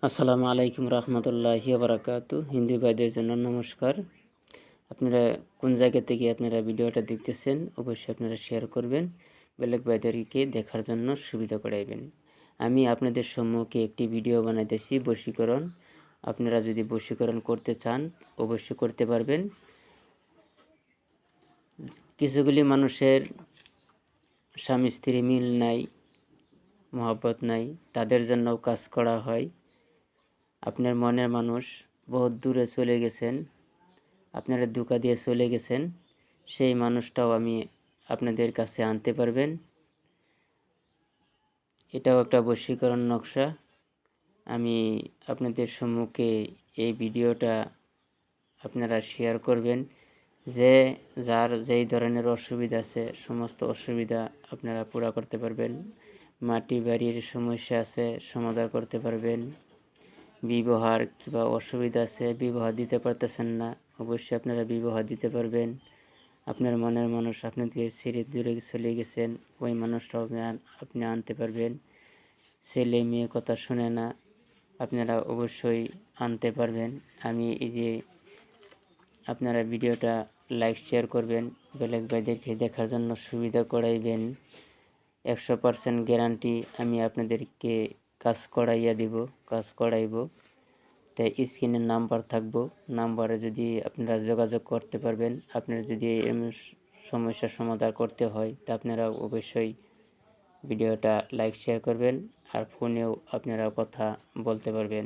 আসসালামু আলাইকুম রহমতুল্লাহি বারাকাতু। হিন্দু ভাইদের জন্য নমস্কার। আপনারা কোন জায়গা থেকে আপনারা ভিডিওটা দেখতেছেন অবশ্যই আপনারা শেয়ার করবেন, বেলেগ ভাইদেরকে দেখার জন্য সুবিধা করাইবেন। আমি আপনাদের সম্মুখে একটি ভিডিও বানাইতেছি বশীকরণ। আপনারা যদি বশীকরণ করতে চান অবশ্যই করতে পারবেন। কিছুগুলি মানুষের স্বামী স্ত্রী মিল নাই, মহব্বত নাই, তাদের জন্য কাজ করা হয়। আপনার মনের মানুষ বহুত দূরে চলে গেছেন, আপনারা ধোঁকা দিয়ে চলে গেছেন, সেই মানুষটাও আমি আপনাদের কাছে আনতে পারবেন। এটাও একটা বশীকরণ নকশা। আমি আপনাদের সম্মুখে এই ভিডিওটা আপনারা শেয়ার করবেন। যার যেই ধরনের অসুবিধা আছে সমস্ত অসুবিধা আপনারা পুরা করতে পারবেন। মাটি বাড়ির সমস্যা আছে সমাধান করতে পারবেন। বিবাহের কিংবা অসুবিধা আছে, বিবাহ দিতে পারতেছেন না, অবশ্যই আপনারা বিবাহ দিতে পারবেন। আপনার মনের মানুষ আপনাকে ছেড়ে দূরে চলে গেছেন, ওই মানুষটাও আপনি আনতে পারবেন। ছেলে মেয়ে কথা শুনে না, আপনারা অবশ্যই আনতে পারবেন। আমি এই যে আপনারা ভিডিওটা লাইক শেয়ার করবেন, বেলেগ ভাইদেরকে দেখার জন্য সুবিধা করাইবেন। 100% গ্যারান্টি আমি আপনাদেরকে কাজ করাইব। তাই স্ক্রিনে নাম্বার থাকবো, নাম্বারে যদি আপনারা যোগাযোগ করতে পারবেন। আপনারা যদি এমন সমস্যার সমাধান করতে হয় তা আপনারা অবশ্যই ভিডিওটা লাইক শেয়ার করবেন, আর ফোনেও আপনারা কথা বলতে পারবেন।